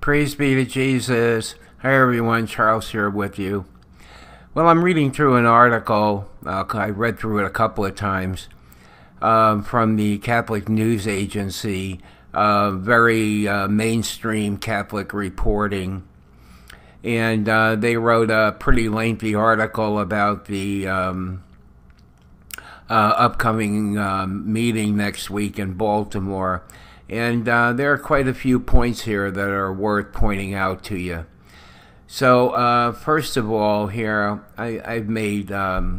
Praise be to Jesus. Hi everyone, Charles here with you. Well, I'm reading through an article, I read through it a couple of times, from the Catholic News Agency, very mainstream Catholic reporting. And they wrote a pretty lengthy article about the upcoming meeting next week in Baltimore. And there are quite a few points here that are worth pointing out to you. So first of all, here I've made I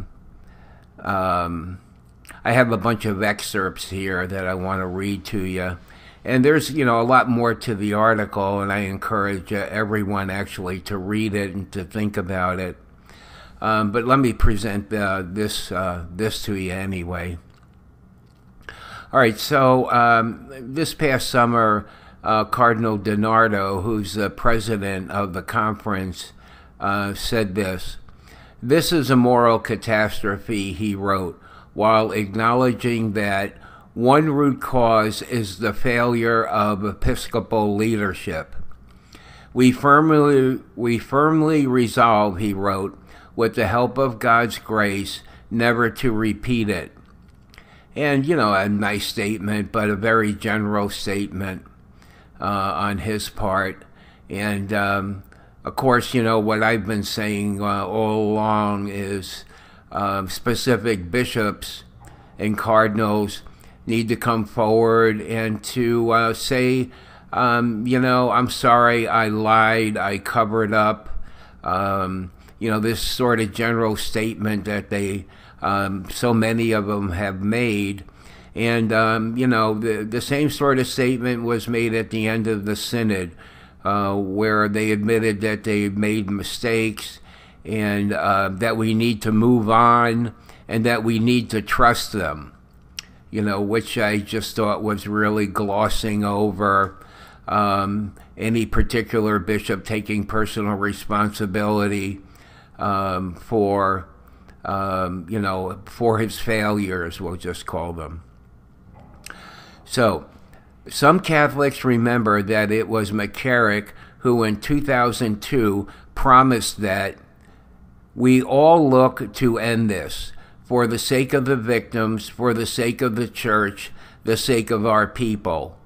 have a bunch of excerpts here that I want to read to you. And there's, a lot more to the article, and I encourage everyone actually to read it and to think about it. But let me present this to you anyway. All right, so this past summer, Cardinal DiNardo, who's the president of the conference, said this. "This is a moral catastrophe," he wrote, while acknowledging that one root cause is the failure of Episcopal leadership. We firmly resolve," he wrote, "with the help of God's grace, never to repeat it." And, a nice statement, but a very general statement on his part. And, of course, what I've been saying all along is specific bishops and cardinals need to come forward and to say, I'm sorry, I lied, I covered up. This sort of general statement that they, so many of them have made. And, the same sort of statement was made at the end of the synod, where they admitted that they made mistakes and that we need to move on and that we need to trust them. Which I just thought was really glossing over any particular bishop taking personal responsibility for his failures, we'll just call them. So, some Catholics remember that it was McCarrick who in 2002 promised that we all look to end this, for the sake of the victims, for the sake of the church, the sake of our people.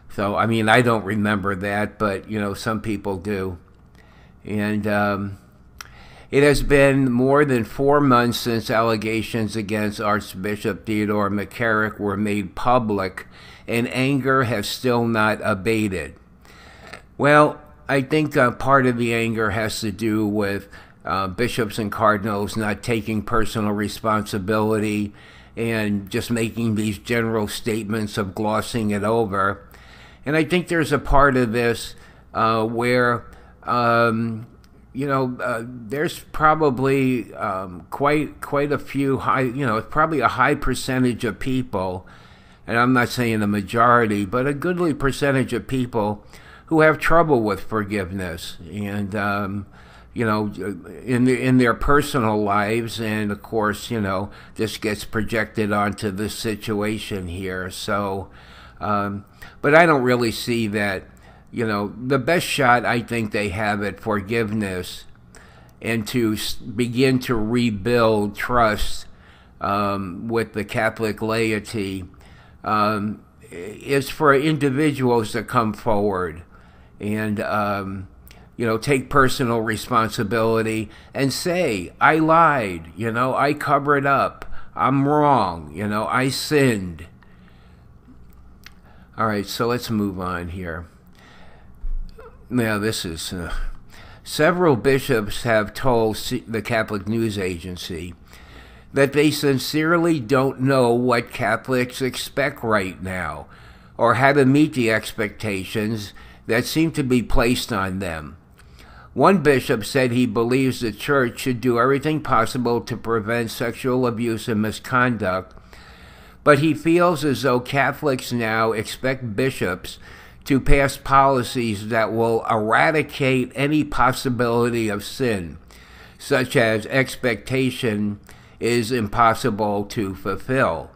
So, I don't remember that, but, some people do. And it has been more than 4 months since allegations against Archbishop Theodore McCarrick were made public, and anger has still not abated. Well, I think part of the anger has to do with bishops and cardinals not taking personal responsibility and just making these general statements of glossing it over. And I think there's a part of this where, there's probably quite a few probably a high percentage of people, and I'm not saying a majority, but a goodly percentage of people who have trouble with forgiveness and, in their personal lives, and of course, this gets projected onto this situation here. So, but I don't really see that, the best shot I think they have at forgiveness and to begin to rebuild trust with the Catholic laity is for individuals to come forward and, take personal responsibility and say, I lied, I covered up, I'm wrong, I sinned. All right, so let's move on here. Now, this is... several bishops have told the Catholic News Agency that they sincerely don't know what Catholics expect right now, or how to meet the expectations that seem to be placed on them. One bishop said he believes the Church should do everything possible to prevent sexual abuse and misconduct, but he feels as though Catholics now expect bishops to pass policies that will eradicate any possibility of sin, such as expectation is impossible to fulfill.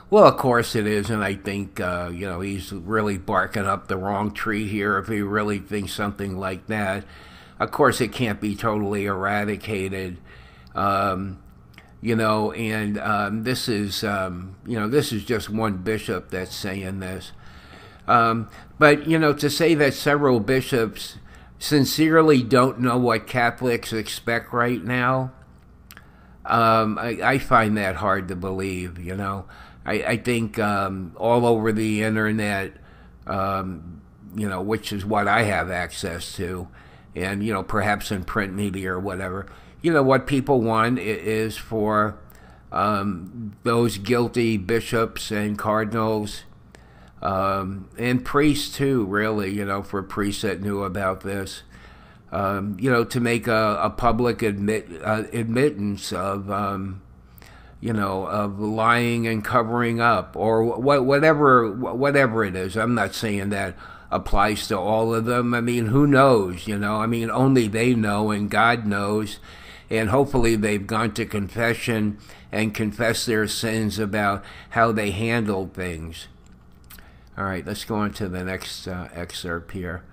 Well, of course it is, and I think he's really barking up the wrong tree here if he really thinks something like that. Of course, it can't be totally eradicated, and this is this is just one bishop that's saying this. But to say that several bishops sincerely don't know what Catholics expect right now, I find that hard to believe. I think all over the internet, which is what I have access to, and perhaps in print media or whatever, what people want is for those guilty bishops and cardinals, and priests too, really, for priests that knew about this, to make a public admittance of, of lying and covering up, or whatever it is. I'm not saying that applies to all of them. I mean, who knows? Only they know, and God knows, and hopefully they've gone to confession and confessed their sins about how they handled things. All right, let's go on to the next excerpt here.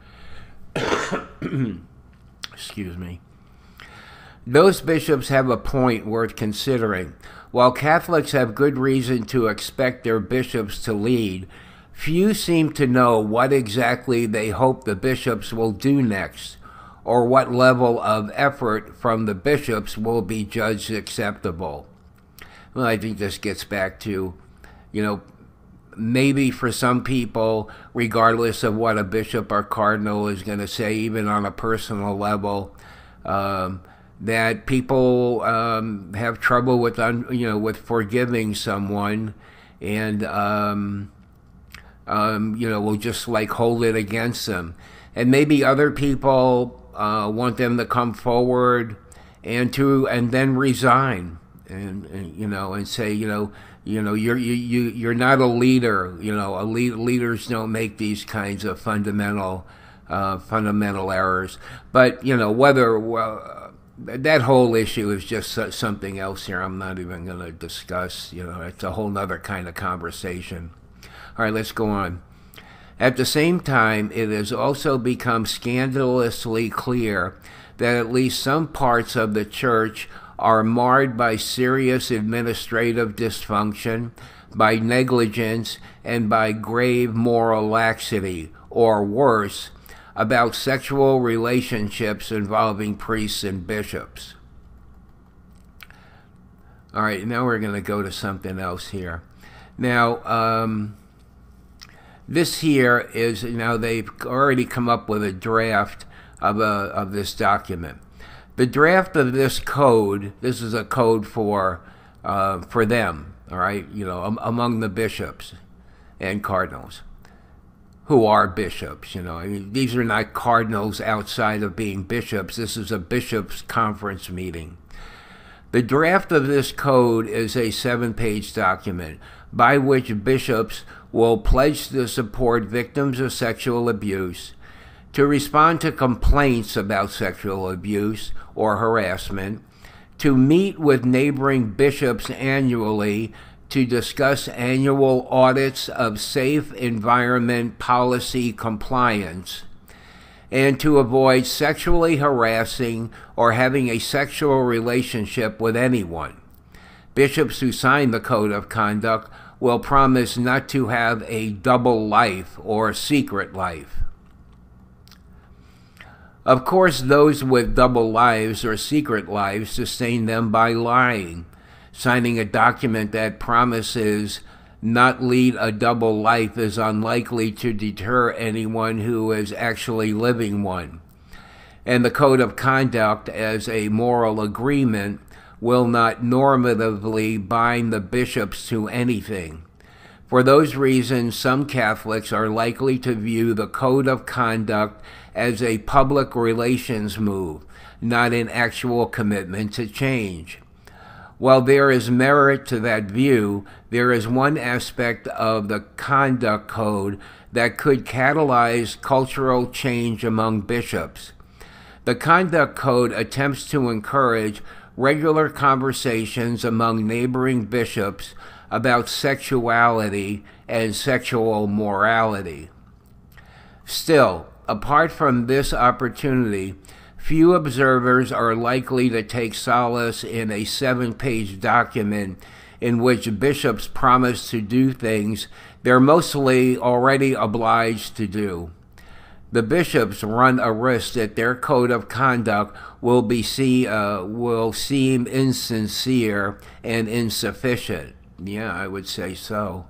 Excuse me. Those bishops have a point worth considering. While Catholics have good reason to expect their bishops to lead, few seem to know what exactly they hope the bishops will do next, or what level of effort from the bishops will be judged acceptable. Well, I think this gets back to, maybe for some people, regardless of what a bishop or cardinal is going to say, even on a personal level, that people have trouble with, with forgiving someone, and will just like hold it against them. And maybe other people want them to come forward and then resign, and say, you're not a leader. Leaders don't make these kinds of fundamental errors. But that whole issue is just something else here. I'm not even going to discuss. It's a whole nother kind of conversation. All right, let's go on. At the same time, it has also become scandalously clear that at least some parts of the Church are marred by serious administrative dysfunction, by negligence, and by grave moral laxity, or worse, about sexual relationships involving priests and bishops. All right, now we're going to go to something else here. Now, this here is, they've already come up with a draft of this document. The draft of this code, this is a code for them, all right, among the bishops and cardinals, who are bishops, these are not cardinals outside of being bishops. This is a bishops' conference meeting. The draft of this code is a 7-page document by which bishops will pledge to support victims of sexual abuse, to respond to complaints about sexual abuse or harassment, to meet with neighboring bishops annually to discuss annual audits of safe environment policy compliance, and to avoid sexually harassing or having a sexual relationship with anyone. Bishops who sign the Code of Conduct will promise not to have a double life or secret life. Of course, those with double lives or secret lives sustain them by lying. Signing a document that promises not lead a double life is unlikely to deter anyone who is actually living one. And the Code of Conduct, as a moral agreement, will not normatively bind the bishops to anything. For those reasons, some Catholics are likely to view the Code of Conduct as a public relations move, not an actual commitment to change. While there is merit to that view, there is one aspect of the Conduct Code that could catalyze cultural change among bishops. The Conduct Code attempts to encourage regular conversations among neighboring bishops about sexuality and sexual morality. Still, apart from this opportunity, few observers are likely to take solace in a 7-page document in which bishops promise to do things they're mostly already obliged to do. The bishops run a risk that their code of conduct will seem insincere and insufficient. Yeah, I would say so.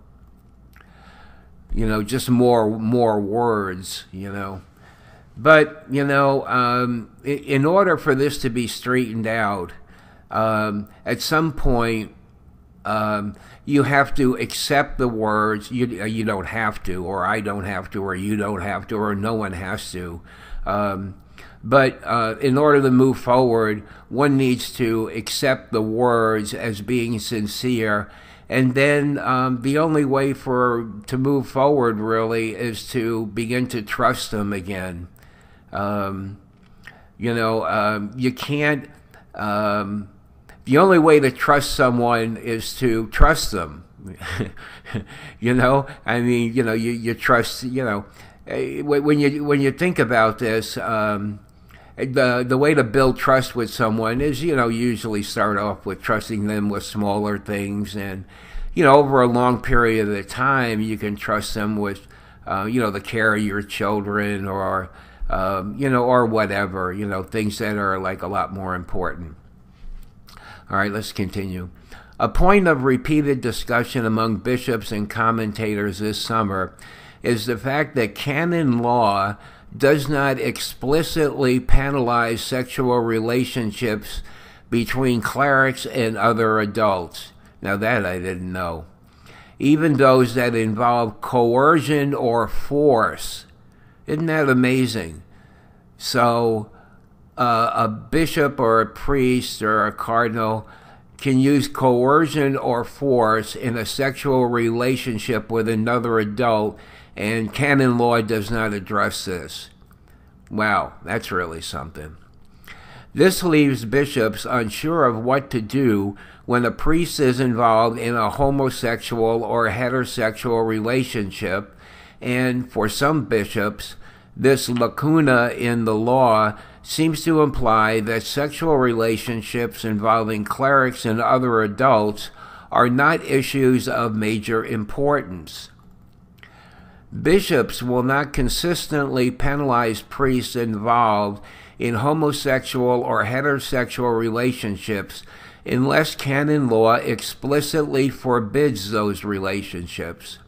Just more words, But, in order for this to be straightened out, at some point, you have to accept the words. You don't have to, or I don't have to, or you don't have to, or no one has to. But in order to move forward, one needs to accept the words as being sincere. And then the only way to move forward, really, is to begin to trust them again. You can't... the only way to trust someone is to trust them. You trust, when you think about this, the way to build trust with someone is, usually start off with trusting them with smaller things. And, over a long period of time, you can trust them with, the care of your children or whatever, things that are like a lot more important. All right, let's continue. A point of repeated discussion among bishops and commentators this summer is the fact that canon law does not explicitly penalize sexual relationships between clerics and other adults. Now that I didn't know. Even those that involve coercion or force. Isn't that amazing? So a bishop or a priest or a cardinal can use coercion or force in a sexual relationship with another adult, and canon law does not address this. Wow, that's really something. This leaves bishops unsure of what to do when a priest is involved in a homosexual or heterosexual relationship, and for some bishops, this lacuna in the law seems to imply that sexual relationships involving clerics and other adults are not issues of major importance. Bishops will not consistently penalize priests involved in homosexual or heterosexual relationships unless canon law explicitly forbids those relationships.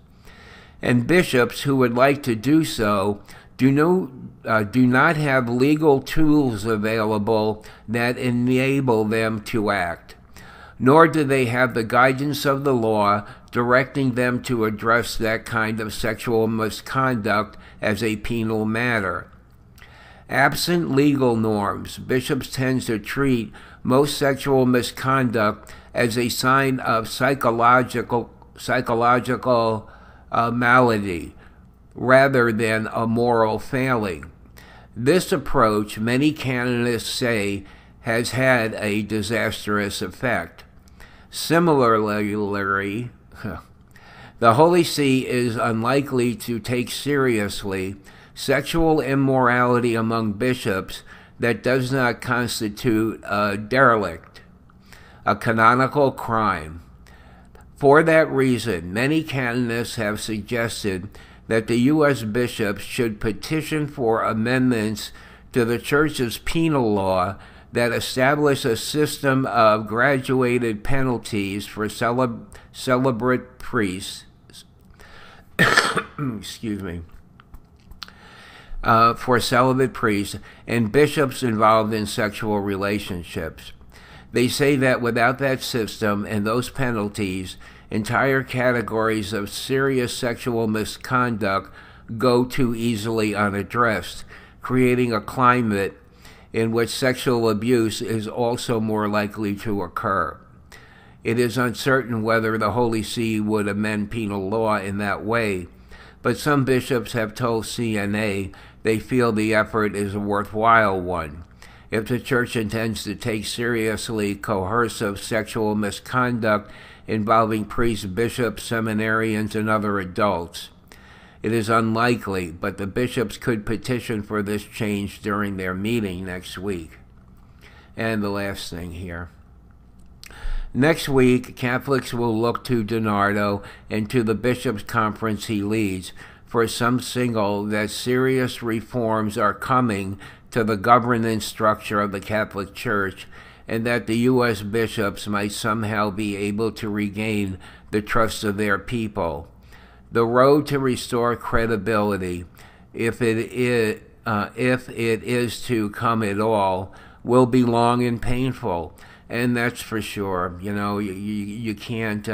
And bishops who would like to do so do not have legal tools available that enable them to act, nor do they have the guidance of the law directing them to address that kind of sexual misconduct as a penal matter. Absent legal norms, bishops tend to treat most sexual misconduct as a sign of psychological malady, rather than a moral failing. This approach, many canonists say, has had a disastrous effect. Similarly, the Holy See is unlikely to take seriously sexual immorality among bishops that does not constitute a derelict, a canonical crime. For that reason, many canonists have suggested that the U.S. bishops should petition for amendments to the Church's penal law that establish a system of graduated penalties for celibate priests. Excuse me. For celibate priests and bishops involved in sexual relationships. They say that without that system and those penalties, entire categories of serious sexual misconduct go too easily unaddressed, creating a climate in which sexual abuse is also more likely to occur. It is uncertain whether the Holy See would amend penal law in that way, but some bishops have told CNA they feel the effort is a worthwhile one. If the Church intends to take seriously coercive sexual misconduct involving priests, bishops, seminarians, and other adults. It is unlikely, but the bishops could petition for this change during their meeting next week. And the last thing here. Next week, Catholics will look to DiNardo and to the bishops' conference he leads for some signal that serious reforms are coming to the governance structure of the Catholic Church, and that the U.S. bishops might somehow be able to regain the trust of their people. The road to restore credibility, if it is to come at all, will be long and painful, and that's for sure. You can't.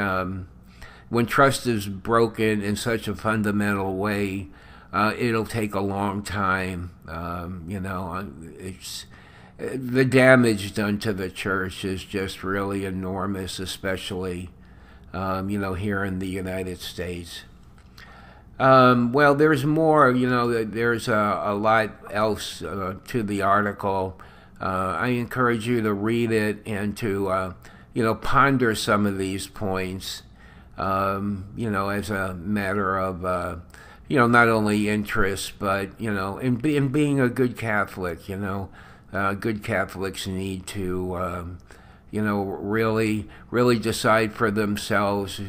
When trust is broken in such a fundamental way, it'll take a long time. It's the damage done to the church is just really enormous, especially here in the United States. Well, there's more. There's a lot else to the article. I encourage you to read it and to ponder some of these points. As a matter of not only interest, but in being a good Catholic. Good Catholics need to really decide for themselves.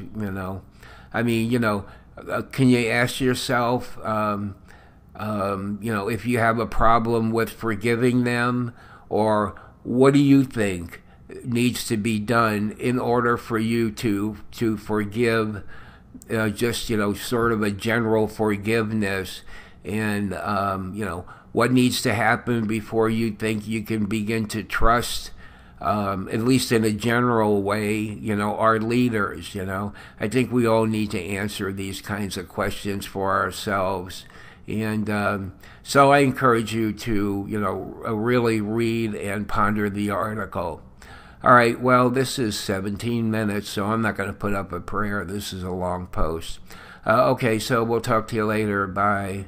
Can you ask yourself, if you have a problem with forgiving them, or what do you think needs to be done in order for you to forgive, sort of a general forgiveness, and what needs to happen before you think you can begin to trust, at least in a general way, our leaders. I think we all need to answer these kinds of questions for ourselves. And so I encourage you to, really read and ponder the article. All right, well, this is 17 minutes, so I'm not going to put up a prayer. This is a long post. Okay, so we'll talk to you later. Bye.